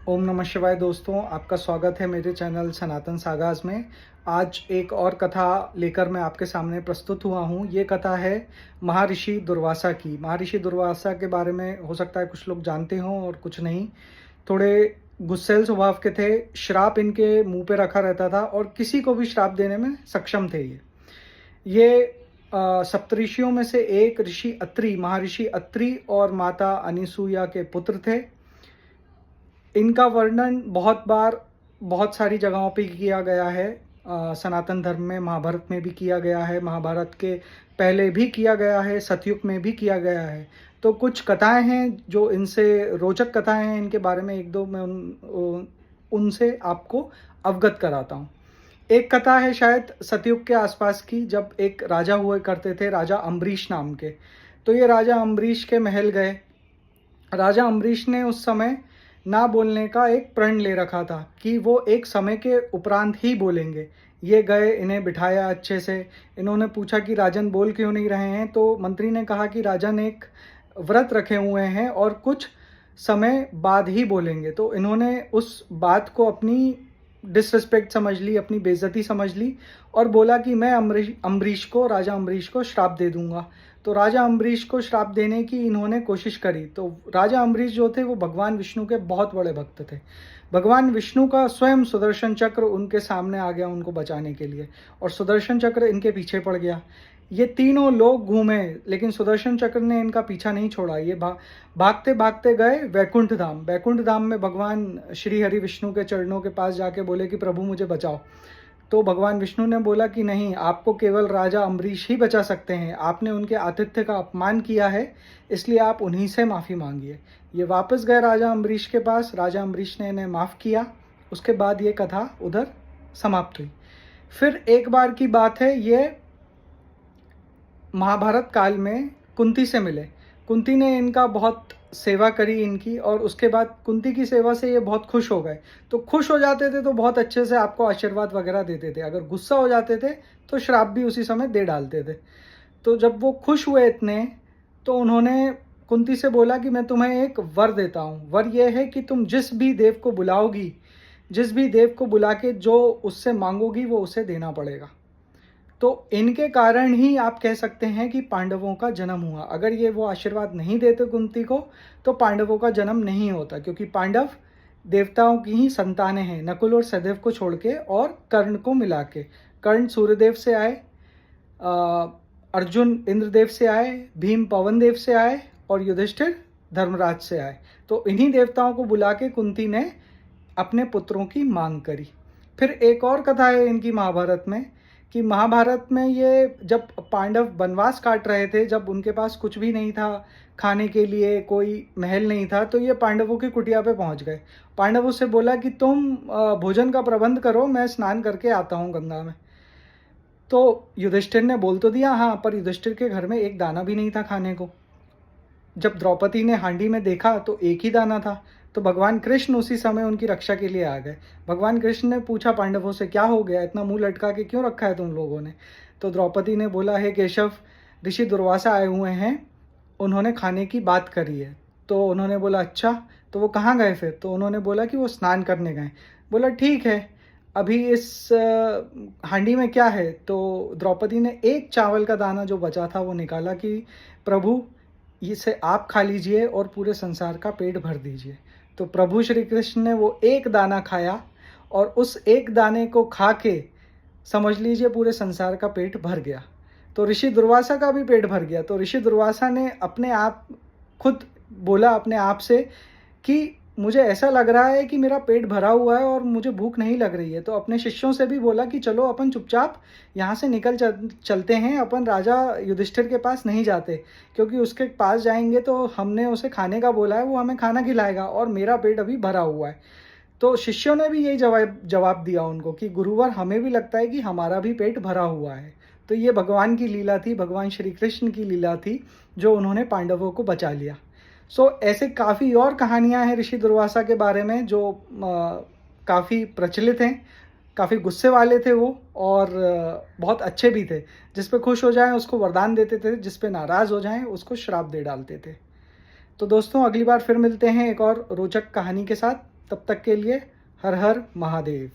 ओम नमः शिवाय दोस्तों, आपका स्वागत है मेरे चैनल सनातन सागास में। आज एक और कथा लेकर मैं आपके सामने प्रस्तुत हुआ हूँ। ये कथा है महर्षि दुर्वासा की। महर्षि दुर्वासा के बारे में हो सकता है कुछ लोग जानते हों और कुछ नहीं। थोड़े गुस्सैल स्वभाव के थे। श्राप इनके मुंह पे रखा रहता था और किसी को भी श्राप देने में सक्षम थे। ये सप्तऋषियों में से एक ऋषि अत्रि, महर्षि अत्रि और माता अनिसुईया के पुत्र थे। इनका वर्णन बहुत बार बहुत सारी जगहों पे किया गया है। सनातन धर्म में महाभारत में भी किया गया है, महाभारत के पहले भी किया गया है, सतयुग में भी किया गया है। तो कुछ कथाएं हैं जो इनसे रोचक कथाएं हैं, इनके बारे में एक दो मैं उनसे आपको अवगत कराता हूँ। एक कथा है शायद सतयुग के आसपास की, जब एक राजा हुए करते थे, राजा अम्बरीश नाम के। तो ये राजा अम्बरीश के महल गए। राजा अम्बरीश ने उस समय ना बोलने का एक प्रण ले रखा था कि वो एक समय के उपरांत ही बोलेंगे। ये गए, इन्हें बिठाया अच्छे से। इन्होंने पूछा कि राजन बोल क्यों नहीं रहे हैं। तो मंत्री ने कहा कि राजन एक व्रत रखे हुए हैं और कुछ समय बाद ही बोलेंगे। तो इन्होंने उस बात को अपनी डिसरिस्पेक्ट समझ ली, अपनी बेइज्जती समझ ली और बोला कि मैं राजा अम्बरीश को श्राप दे दूंगा। तो राजा अम्बरीश को श्राप देने की इन्होंने कोशिश करी। तो राजा अम्बरीश जो थे वो भगवान विष्णु के बहुत बड़े भक्त थे। भगवान विष्णु का स्वयं सुदर्शन चक्र उनके सामने आ गया उनको बचाने के लिए, और सुदर्शन चक्र इनके पीछे पड़ गया। ये तीनों लोग घूमे लेकिन सुदर्शन चक्र ने इनका पीछा नहीं छोड़ा। ये भागते भागते गए वैकुंठ धाम। वैकुंठ धाम में भगवान श्री हरि विष्णु के चरणों के पास जाके बोले कि प्रभु मुझे बचाओ। तो भगवान विष्णु ने बोला कि नहीं, आपको केवल राजा अम्बरीश ही बचा सकते हैं। आपने उनके आतिथ्य का अपमान किया है, इसलिए आप उन्हीं से माफ़ी मांगिए। ये वापस गए राजा अम्बरीश के पास। राजा अम्बरीश ने इन्हें माफ़ किया। उसके बाद ये कथा उधर समाप्त हुई। फिर एक बार की बात है, ये महाभारत काल में कुंती से मिले। कुंती ने इनका बहुत सेवा करी इनकी, और उसके बाद कुंती की सेवा से ये बहुत खुश हो गए। तो खुश हो जाते थे तो बहुत अच्छे से आपको आशीर्वाद वगैरह देते थे। अगर गुस्सा हो जाते थे तो श्राप भी उसी समय दे डालते थे। तो जब वो खुश हुए इतने, तो उन्होंने कुंती से बोला कि मैं तुम्हें एक वर देता हूँ। वर यह है कि तुम जिस भी देव को बुलाओगी, जिस भी देव को बुला के जो उससे मांगोगी वो उसे देना पड़ेगा। तो इनके कारण ही आप कह सकते हैं कि पांडवों का जन्म हुआ। अगर ये वो आशीर्वाद नहीं देते कुंती को तो पांडवों का जन्म नहीं होता, क्योंकि पांडव देवताओं की ही संतानें हैं, नकुल और सहदेव को छोड़ के और कर्ण को मिला के। कर्ण सूर्यदेव से आए, अर्जुन इंद्रदेव से आए, भीम पवन देव से आए और युधिष्ठिर धर्मराज से आए। तो इन्हीं देवताओं को बुला के कुंती ने अपने पुत्रों की मांग करी। फिर एक और कथा है इनकी महाभारत में, कि महाभारत में ये जब पांडव वनवास काट रहे थे, जब उनके पास कुछ भी नहीं था खाने के लिए, कोई महल नहीं था, तो ये पांडवों की कुटिया पे पहुंच गए। पांडवों से बोला कि तुम भोजन का प्रबंध करो, मैं स्नान करके आता हूँ गंगा में। तो युधिष्ठिर ने बोल तो दिया हाँ, पर युधिष्ठिर के घर में एक दाना भी नहीं था खाने को। जब द्रौपदी ने हांडी में देखा तो एक ही दाना था। तो भगवान कृष्ण उसी समय उनकी रक्षा के लिए आ गए। भगवान कृष्ण ने पूछा पांडवों से, क्या हो गया, इतना मुंह लटका के क्यों रखा है तुम लोगों ने। तो द्रौपदी ने बोला, हे केशव, ऋषि दुर्वासा आए हुए हैं, उन्होंने खाने की बात करी है। तो उन्होंने बोला अच्छा, तो वो कहाँ गए फिर। तो उन्होंने बोला कि वो स्नान करने गए। बोला ठीक है, अभी इस हांडी में क्या है। तो द्रौपदी ने एक चावल का दाना जो बचा था वो निकाला कि प्रभु इसे आप खा लीजिए और पूरे संसार का पेट भर दीजिए। तो प्रभु श्री कृष्ण ने वो एक दाना खाया, और उस एक दाने को खा के समझ लीजिए पूरे संसार का पेट भर गया। तो ऋषि दुर्वासा का भी पेट भर गया। तो ऋषि दुर्वासा ने अपने आप खुद बोला अपने आप से कि मुझे ऐसा लग रहा है कि मेरा पेट भरा हुआ है और मुझे भूख नहीं लग रही है। तो अपने शिष्यों से भी बोला कि चलो अपन चुपचाप यहाँ से निकल चलते हैं, अपन राजा युधिष्ठिर के पास नहीं जाते, क्योंकि उसके पास जाएंगे तो हमने उसे खाने का बोला है, वो हमें खाना खिलाएगा और मेरा पेट अभी भरा हुआ है। तो शिष्यों ने भी यही जवाब दिया उनको कि गुरुवर, हमें भी लगता है कि हमारा भी पेट भरा हुआ है। तो ये भगवान की लीला थी, भगवान श्री कृष्ण की लीला थी, जो उन्होंने पांडवों को बचा लिया। ऐसे काफ़ी और कहानियां हैं ऋषि दुर्वासा के बारे में जो काफ़ी प्रचलित हैं। काफ़ी गुस्से वाले थे वो, और बहुत अच्छे भी थे। जिस पे खुश हो जाएं उसको वरदान देते थे, जिस पे नाराज़ हो जाएं उसको श्राप दे डालते थे। तो दोस्तों, अगली बार फिर मिलते हैं एक और रोचक कहानी के साथ। तब तक के लिए हर हर महादेव।